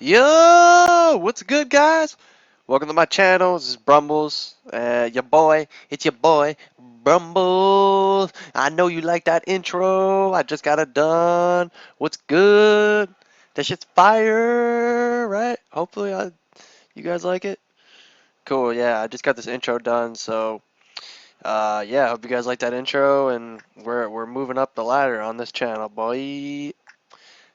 Yo, what's good, guys? Welcome to my channel. This is Brumbles. It's your boy, Brumbles. I know you like that intro. I just got it done. What's good? That shit's fire, right? Hopefully, you guys like it. Cool. Yeah, I just got this intro done. So, yeah, hope you guys like that intro. And we're moving up the ladder on this channel, boy.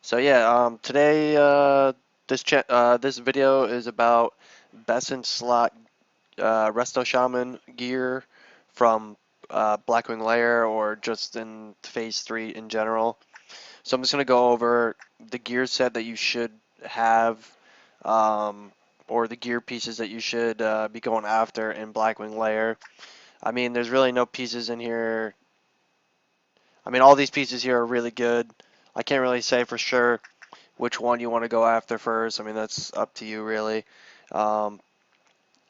So yeah, today this video is about best in slot Resto Shaman gear from Blackwing Lair or just in Phase 3 in general. So I'm just gonna go over the gear set that you should have, um, or the gear pieces that you should be going after in Blackwing Lair. I mean, there's really no pieces in here. I mean, all these pieces here are really good. I can't really say for sure which one you want to go after first. I mean, that's up to you, really. Um,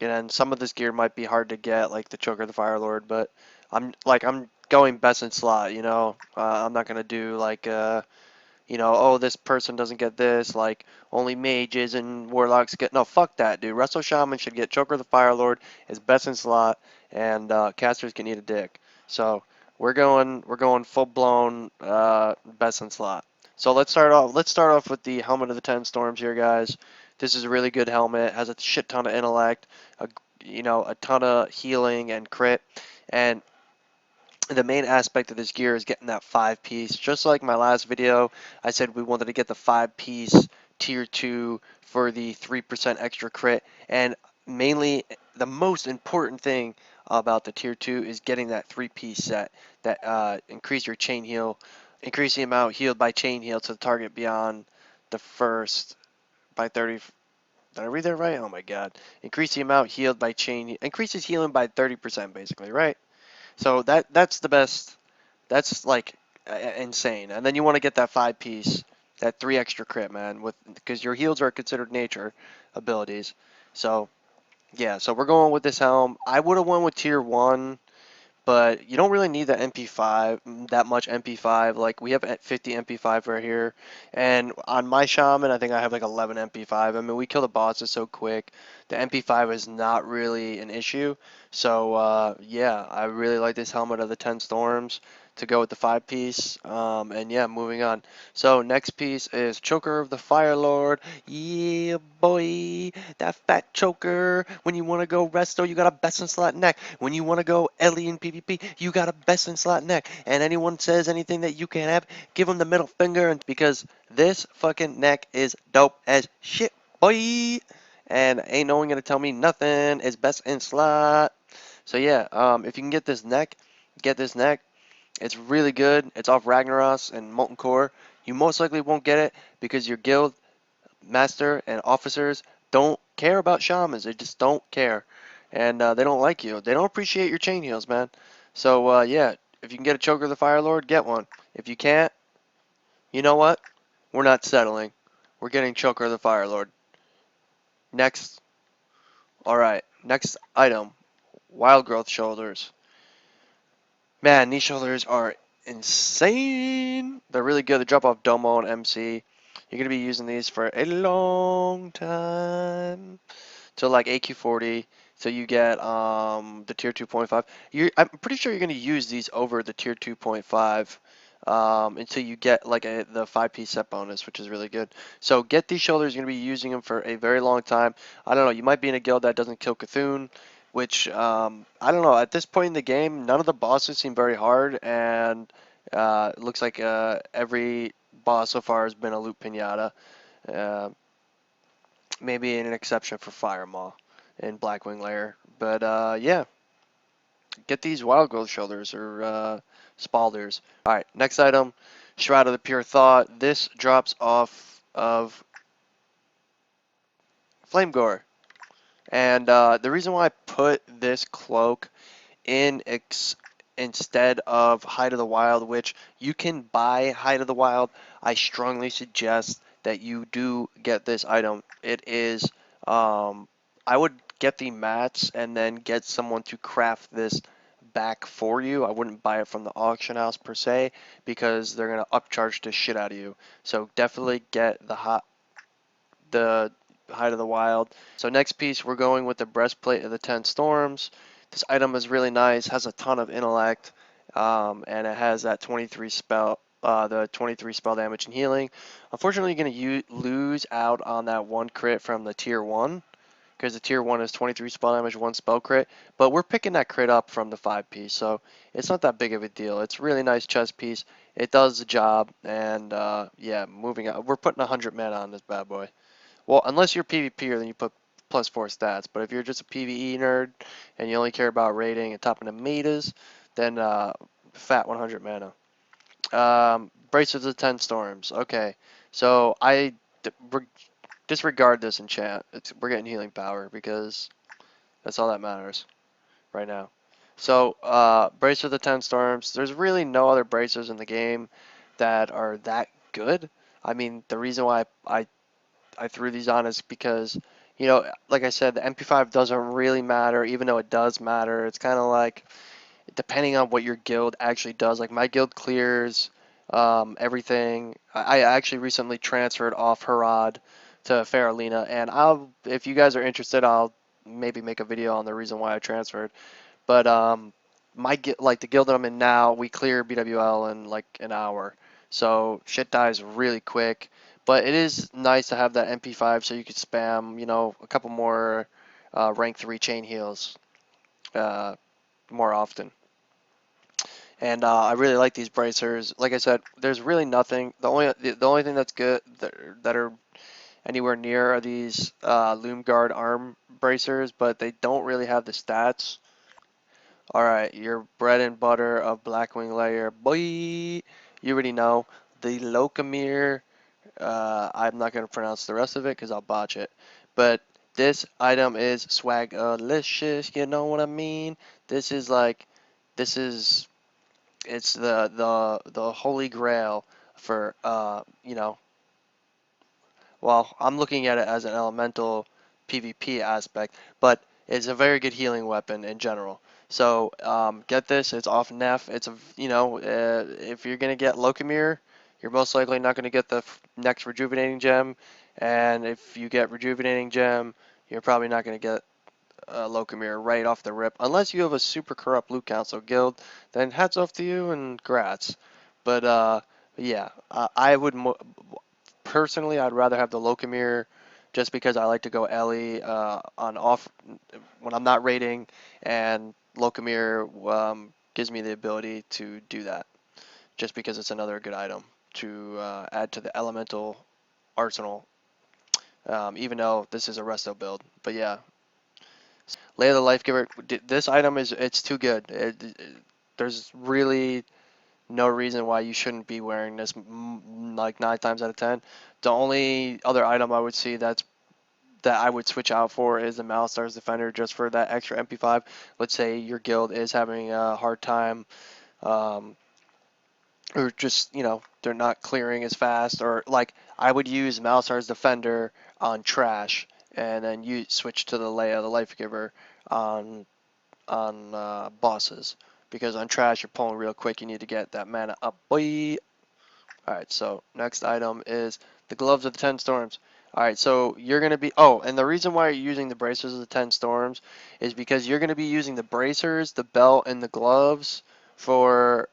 and then some of this gear might be hard to get, like the Choker, the Fire Lord, but I'm going best in slot. I'm not gonna do like oh, this person doesn't get this, like only mages and warlocks get. No, fuck that, dude. Resto Shaman should get Choker, the Fire Lord is best in slot, and casters can eat a dick. So we're going full blown best in slot. So let's start off with the helmet of the 10 storms here, guys. This is a really good helmet. Has a shit ton of intellect, a a ton of healing and crit, and the main aspect of this gear is getting that 5-piece. Just like my last video, I said we wanted to get the 5-piece tier 2 for the 3% extra crit, and mainly the most important thing about the tier 2 is getting that 3-piece set that increase your chain heal, increase the amount healed by chain heal to the target beyond the first by 30. Did I read that right? Oh my god. Increase the amount healed by increases healing by 30% basically, right? So that's the best. That's like insane. And then you want to get that 5-piece, that 3 extra crit, man, with because your heals are considered nature abilities. So yeah, so we're going with this helm. I would have went with tier 1, but you don't really need that MP5, that much MP5. Like we have 50 MP5 right here, and on my shaman, I think I have like 11 MP5. I mean, we kill the bosses so quick. The MP5 is not really an issue. So yeah, I really like this helmet of the 10 storms to go with the 5-piece. And yeah, moving on. So next piece is Choker of the Fire Lord. Yeah, boy, that fat choker. When you want to go resto, you got a best in slot neck. When you want to go Ellie in PvP, you got a best in slot neck. And anyone says anything that you can't have, give them the middle finger, and because this fucking neck is dope as shit, boy. And ain't no one gonna tell me nothing is best in slot. So yeah, if you can get this neck, get this neck. It's really good. It's off Ragnaros and Molten Core. You most likely won't get it because your guild master and officers don't care about shamans. They just don't care, and they don't like you. They don't appreciate your chain heals, man. So yeah, if you can get a Choker of the Fire Lord, get one. If you can't, you know what? We're not settling. We're getting Choker of the Fire Lord. Next, all right. Next item, Wild Growth Shoulders. Man, these shoulders are insane. They're really good. They drop off Domo and MC. You're gonna be using these for a long time. To like AQ40, so you get the tier 2.5. I'm pretty sure you're going to use these over the tier 2.5 until you get like the 5-piece set bonus, which is really good. So get these shoulders. You're going to be using them for a very long time. I don't know. You might be in a guild that doesn't kill Cthulhu, which I don't know. At this point in the game, none of the bosses seem very hard, and it looks like every boss so far has been a loot pinata. Uh, Maybe an exception for Fire Maw in Blackwing Lair. But yeah, get these Wild Growth Shoulders or Spalders. Alright, next item, Shroud of the Pure Thought. This drops off of Flame Gore. And the reason why I put this cloak in instead of Hide of the Wild, which you can buy Hide of the Wild, I strongly suggest that you do get this item. It is, I would get the mats and then get someone to craft this back for you. I wouldn't buy it from the auction house per se because they're going to upcharge the shit out of you. So definitely get the Height of the Wild. So next piece, we're going with the Breastplate of the 10 Storms. This item is really nice, has a ton of intellect, and it has that 23 spell, the 23 spell damage and healing. Unfortunately, you're going to lose out on that one crit from the tier 1, because the tier 1 is 23 spell damage, 1 spell crit, but we're picking that crit up from the 5 piece, so it's not that big of a deal. It's a really nice chest piece. It does the job, and yeah, moving on. We're putting 100 mana on this bad boy. Well, unless you're PvPer, then you put +4 stats, but if you're just a PvE nerd and you only care about rating and topping the metas, then fat 100 mana. Braces of 10 Storms. Okay, so disregard this enchant. We're getting healing power because that's all that matters right now. So, Bracer of the 10 Storms, there's really no other bracers in the game that are that good. I mean, the reason why I threw these on is because, like I said, the MP5 doesn't really matter, even though it does matter. It's kind of like, depending on what your guild actually does. Like, my guild clears everything. I actually recently transferred off Harad to Faralina, and if you guys are interested, I'll maybe make a video on the reason why I transferred. But like the guild that I'm in now, we clear BWL in like an hour, so shit dies really quick. But it is nice to have that MP5 so you could spam, a couple more rank 3 chain heals uh, more often. And I really like these bracers. Like I said, there's really nothing. The only thing that's good that are anywhere near are these Loom Guard arm bracers, but they don't really have the stats. Alright, your bread and butter of Blackwing Lair, boy. You already know. The Locomere, I'm not going to pronounce the rest of it because I'll botch it. But this item is swagalicious, you know what I mean? This is like, this is, it's the holy grail for, well, I'm looking at it as an elemental PvP aspect, but it's a very good healing weapon in general. So get this, it's off Neff. It's if you're gonna get Locomere, you're most likely not gonna get the next rejuvenating gem, and if you get rejuvenating gem, you're probably not gonna get Locomere right off the rip, unless you have a super corrupt loot council guild. Then hats off to you and grats. But yeah, I would personally, I'd rather have the Locomere just because I like to go Ellie on off when I'm not raiding, and Locomere gives me the ability to do that just because it's another good item to add to the elemental arsenal, even though this is a resto build. But yeah, Lay of the Life Giver, this item it's too good. There's really no reason why you shouldn't be wearing this like 9 times out of 10. The only other item I would see that I would switch out for is the Malstar's Defender just for that extra MP5. Let's say your guild is having a hard time, um, or just, they're not clearing as fast, or like I would use Malstar's Defender on trash and then you switch to the Leia the Life Giver on bosses, because on trash you're pulling real quick. You need to get that mana up, boy. Alright, so next item is the Gloves of the 10 Storms. Alright, so you're going to be... Oh, and the reason why you're using the Bracers of the 10 Storms is because you're going to be using the bracers, the belt, and the gloves for...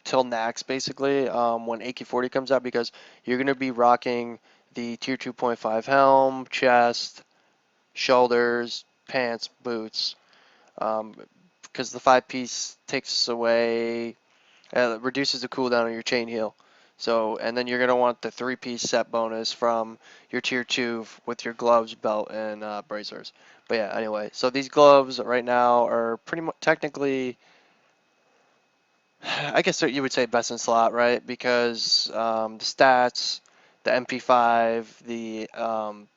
till Nax, basically, when AK-40 comes out, because you're going to be rocking the Tier 2.5 helm, chest, shoulders, pants, boots, because the 5-piece takes away... reduces the cooldown on your chain heal. So, and then you're going to want the 3-piece set bonus from your tier 2 with your gloves, belt, and bracers. But yeah, anyway, so these gloves right now are pretty much technically, I guess you would say best in slot, right? Because the stats, the MP5,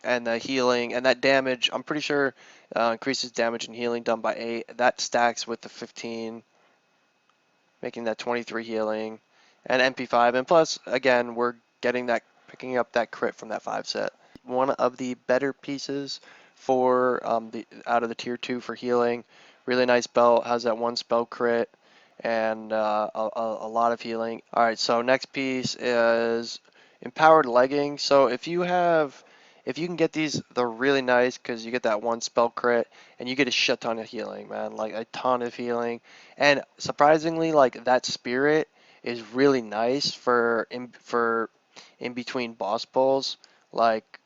and the healing, and that damage, I'm pretty sure increases damage and healing done by 8. That stacks with the 15, making that 23 healing, and MP5, and plus, again, we're picking up that crit from that 5 set. One of the better pieces for the out of the tier 2 for healing. Really nice belt, has that 1 spell crit, and a lot of healing. Alright, so next piece is Empowered leggings. So if you can get these, they're really nice because you get that one spell crit and you get a shit ton of healing, man. Like a ton of healing. And surprisingly, like that spirit is really nice for in between boss pulls. Like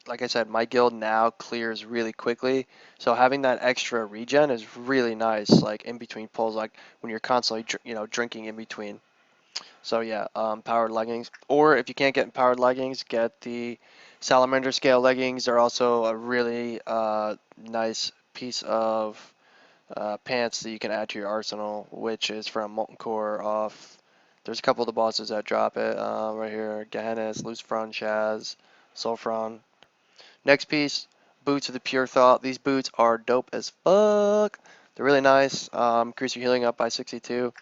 like I said, my guild now clears really quickly, so having that extra regen is really nice. Like in between pulls, like when you're constantly drinking in between. So yeah, powered leggings. Or if you can't get powered leggings, get the salamander scale leggings. They're also a really nice piece of pants that you can add to your arsenal, which is from Molten Core off. There's a couple of the bosses that drop it right here: Gehenna's, Lucifron, Shaz, Sulfron. Next piece, boots of the Pure Thought. These boots are dope as fuck. They're really nice. Increase your healing up by 62.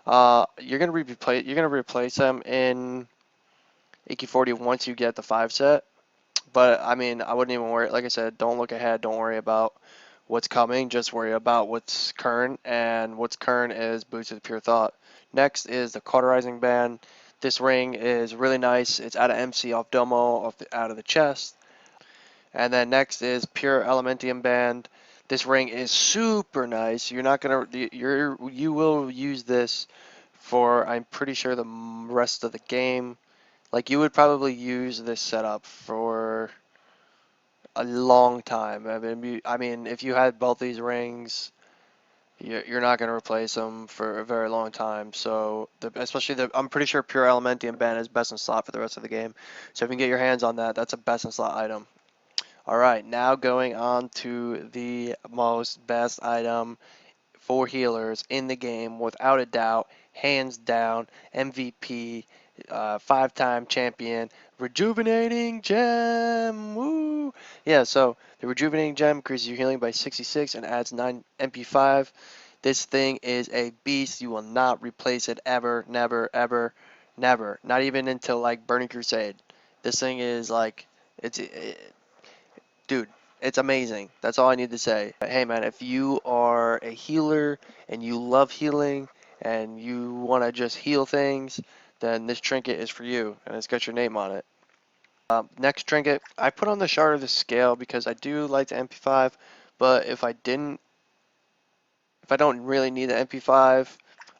You're gonna replace them in AK-40 once you get the 5 set. But I mean, I wouldn't even worry. Like I said, don't look ahead. Don't worry about what's coming. Just worry about what's current, and what's current is boots of the Pure Thought. Next is the Cauterizing Band. This ring is really nice. It's out of MC off Domo, out of the chest. And then next is Pure Elementium Band. This ring is super nice. You will use this for, I'm pretty sure, the rest of the game. Like you would probably use this setup for a long time. I mean, if you had both these rings, you're not going to replace them for a very long time. So, I'm pretty sure Pure Elementium Band is best in slot for the rest of the game. So if you can get your hands on that, that's a best in slot item. All right, now going on to the most best item for healers in the game, without a doubt, hands down, MVP, 5-time champion, Rejuvenating Gem. Woo! Yeah, so the Rejuvenating Gem increases your healing by 66 and adds 9 MP5. This thing is a beast. You will not replace it ever, never, ever, never. Not even until like Burning Crusade. This thing is like, dude, it's amazing. That's all I need to say. Hey man, if you are a healer and you love healing and you want to just heal things, then this trinket is for you, and it's got your name on it. Next trinket, I put on the Shard of the Scale because I do like the MP5, but if I don't really need the MP5,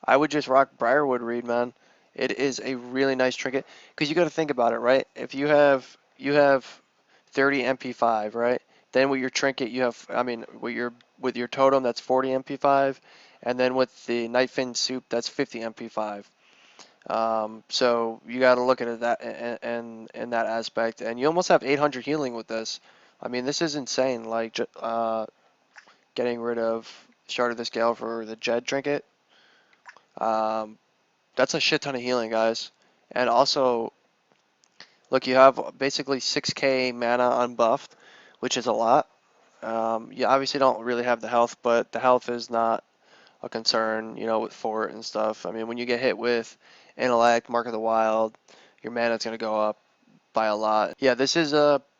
I would just rock Briarwood Reed, man. It is a really nice trinket because you got to think about it, right? If you have 30 MP5, right? Then with your trinket, I mean, with your totem, that's 40 MP5, and then with the Nightfin soup, that's 50 MP5. So you got to look at it that and in that aspect, and you almost have 800 healing with this. I mean, this is insane. Like, getting rid of Shard of the Scale for the Jed trinket. Um, that's a shit ton of healing, guys. And also, look, you have basically 6k mana unbuffed, which is a lot. You obviously don't really have the health, but the health is not a concern, with fort and stuff. I mean, when you get hit with intellect, mark of the wild, your mana's gonna go up by a lot. Yeah, this is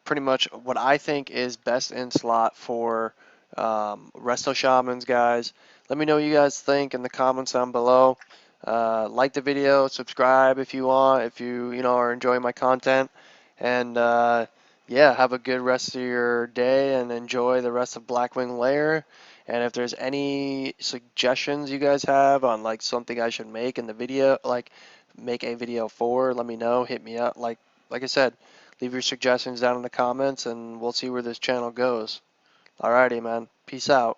pretty much what I think is best in slot for Resto Shamans, guys. Let me know what you guys think in the comments down below. Like the video, subscribe if you want, if you are enjoying my content, and yeah, have a good rest of your day and enjoy the rest of Blackwing Lair. And if there's any suggestions you guys have on like something I should make in the video, like make a video for, let me know. Hit me up. Like I said, leave your suggestions down in the comments, and we'll see where this channel goes. Alrighty, man. Peace out.